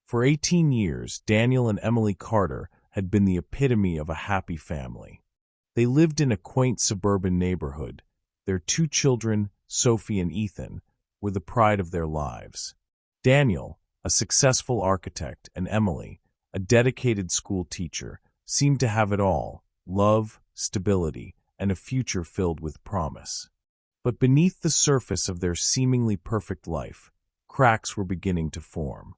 For 18 years, Daniel and Emily Carter had been the epitome of a happy family. They lived in a quaint suburban neighborhood. Their two children, Sophie and Ethan, were the pride of their lives. Daniel, a successful architect, and Emily, a dedicated school teacher, seemed to have it all: love, stability, and a future filled with promise. But beneath the surface of their seemingly perfect life, cracks were beginning to form.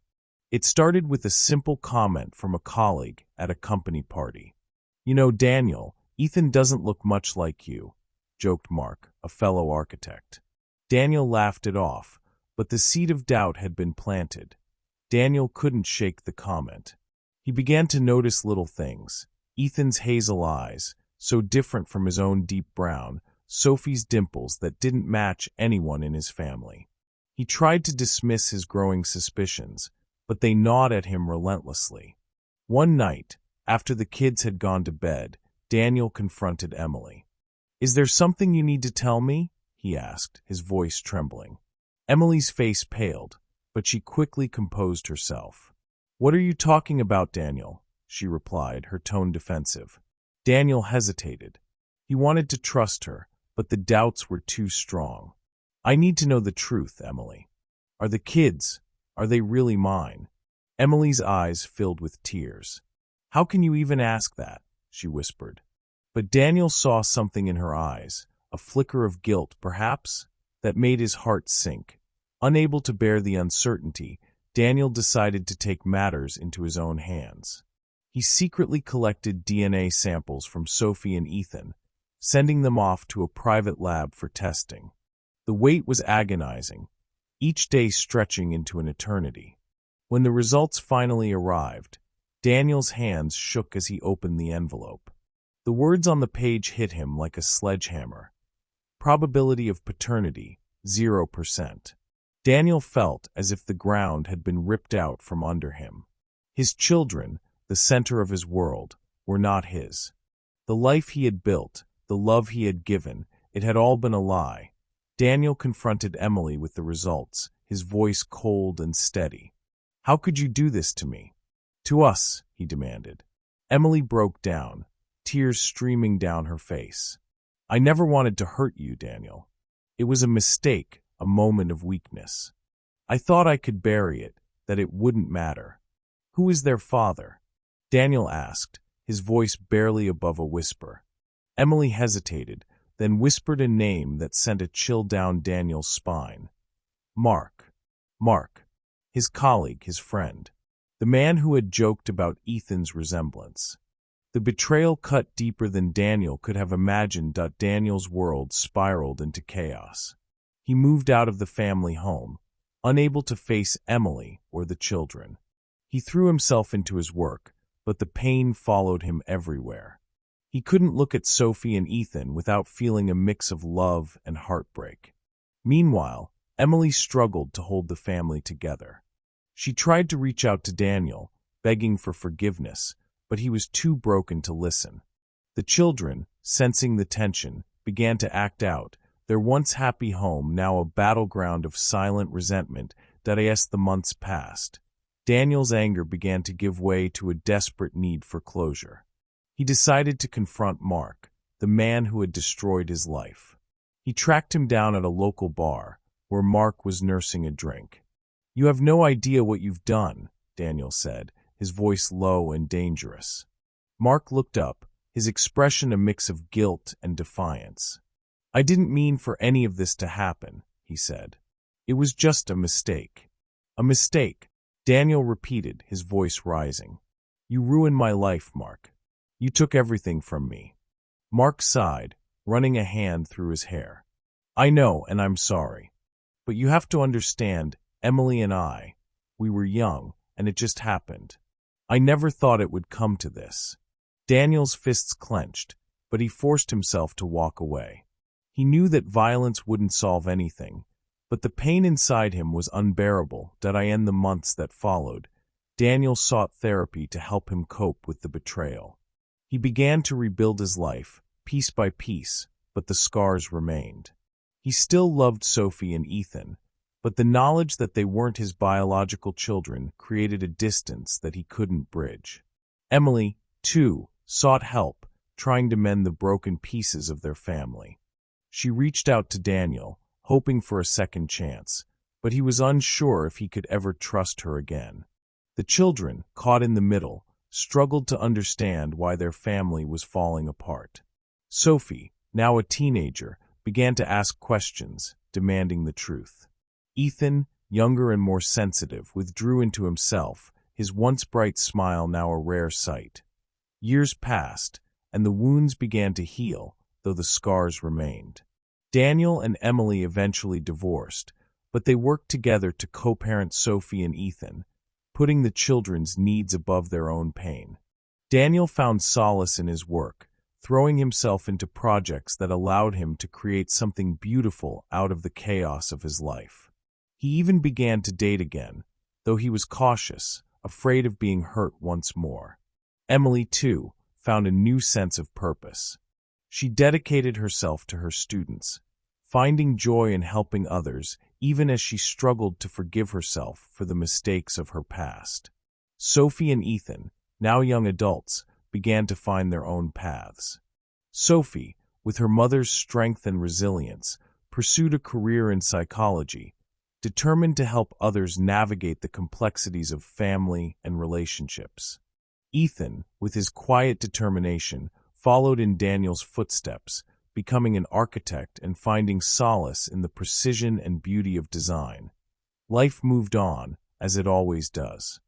It started with a simple comment from a colleague at a company party. "You know, Daniel, Ethan doesn't look much like you," joked Mark, a fellow architect. Daniel laughed it off, but the seed of doubt had been planted. Daniel couldn't shake the comment. He began to notice little things: Ethan's hazel eyes, so different from his own deep brown, Sophie's dimples that didn't match anyone in his family. He tried to dismiss his growing suspicions, but they gnawed at him relentlessly. One night, after the kids had gone to bed, Daniel confronted Emily. "Is there something you need to tell me?" he asked, his voice trembling. Emily's face paled, but she quickly composed herself. "What are you talking about, Daniel?" she replied, her tone defensive. Daniel hesitated. He wanted to trust her, but the doubts were too strong. "I need to know the truth, Emily. Are the kids, are they really mine?" Emily's eyes filled with tears. "How can you even ask that?" she whispered. But Daniel saw something in her eyes, a flicker of guilt, perhaps, that made his heart sink. Unable to bear the uncertainty, Daniel decided to take matters into his own hands. He secretly collected DNA samples from Sophie and Ethan, sending them off to a private lab for testing. The wait was agonizing, each day stretching into an eternity. When the results finally arrived, Daniel's hands shook as he opened the envelope. The words on the page hit him like a sledgehammer. Probability of paternity, 0%. Daniel felt as if the ground had been ripped out from under him. His children, the center of his world, were not his. The life he had built, the love he had given, it had all been a lie. Daniel confronted Emily with the results, his voice cold and steady. "How could you do this to me?" "To us," he demanded. Emily broke down, tears streaming down her face. "I never wanted to hurt you, Daniel. It was a mistake, a moment of weakness. I thought I could bury it, that it wouldn't matter." "Who is their father?" Daniel asked, his voice barely above a whisper. Emily hesitated, then whispered a name that sent a chill down Daniel's spine. "Mark. Mark. His colleague, his friend. The man who had joked about Ethan's resemblance." The betrayal cut deeper than Daniel could have imagined. Daniel's world spiraled into chaos. He moved out of the family home, unable to face Emily or the children. He threw himself into his work, but the pain followed him everywhere. He couldn't look at Sophie and Ethan without feeling a mix of love and heartbreak. Meanwhile, Emily struggled to hold the family together. She tried to reach out to Daniel, begging for forgiveness, but he was too broken to listen. The children, sensing the tension, began to act out, their once happy home now a battleground of silent resentment. As the months passed, Daniel's anger began to give way to a desperate need for closure. He decided to confront Mark, the man who had destroyed his life. He tracked him down at a local bar, where Mark was nursing a drink. "You have no idea what you've done," Daniel said, his voice low and dangerous. Mark looked up, his expression a mix of guilt and defiance. "I didn't mean for any of this to happen," he said. "It was just a mistake." "A mistake," Daniel repeated, his voice rising. "You ruined my life, Mark. You took everything from me." Mark sighed, running a hand through his hair. "I know, and I'm sorry. But you have to understand, Emily and I, we were young, and it just happened. I never thought it would come to this." Daniel's fists clenched, but he forced himself to walk away. He knew that violence wouldn't solve anything, but the pain inside him was unbearable. In the months that followed, Daniel sought therapy to help him cope with the betrayal. He began to rebuild his life, piece by piece, but the scars remained. He still loved Sophie and Ethan, But the knowledge that they weren't his biological children created a distance that he couldn't bridge. Emily, too, sought help, trying to mend the broken pieces of their family. She reached out to Daniel, hoping for a second chance, but he was unsure if he could ever trust her again. The children, caught in the middle, struggled to understand why their family was falling apart. Sophie, now a teenager, began to ask questions, demanding the truth. Ethan, younger and more sensitive, withdrew into himself, his once bright smile now a rare sight. Years passed, and the wounds began to heal, though the scars remained. Daniel and Emily eventually divorced, but they worked together to co-parent Sophie and Ethan, putting the children's needs above their own pain. Daniel found solace in his work, throwing himself into projects that allowed him to create something beautiful out of the chaos of his life. He even began to date again, though he was cautious, afraid of being hurt once more. Emily, too, found a new sense of purpose. She dedicated herself to her students, finding joy in helping others even as she struggled to forgive herself for the mistakes of her past. Sophie and Ethan, now young adults, began to find their own paths. Sophie, with her mother's strength and resilience, pursued a career in psychology, determined to help others navigate the complexities of family and relationships. Ethan, with his quiet determination, followed in Daniel's footsteps, becoming an architect and finding solace in the precision and beauty of design. Life moved on, as it always does.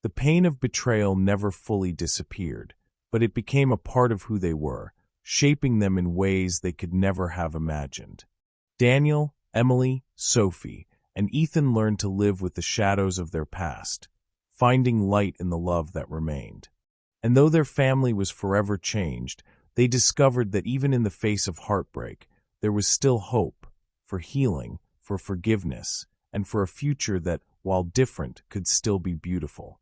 The pain of betrayal never fully disappeared, but it became a part of who they were, shaping them in ways they could never have imagined. Daniel, Emily, Sophie, and Ethan learned to live with the shadows of their past, finding light in the love that remained. And though their family was forever changed, they discovered that even in the face of heartbreak, there was still hope, for healing, for forgiveness, and for a future that, while different, could still be beautiful.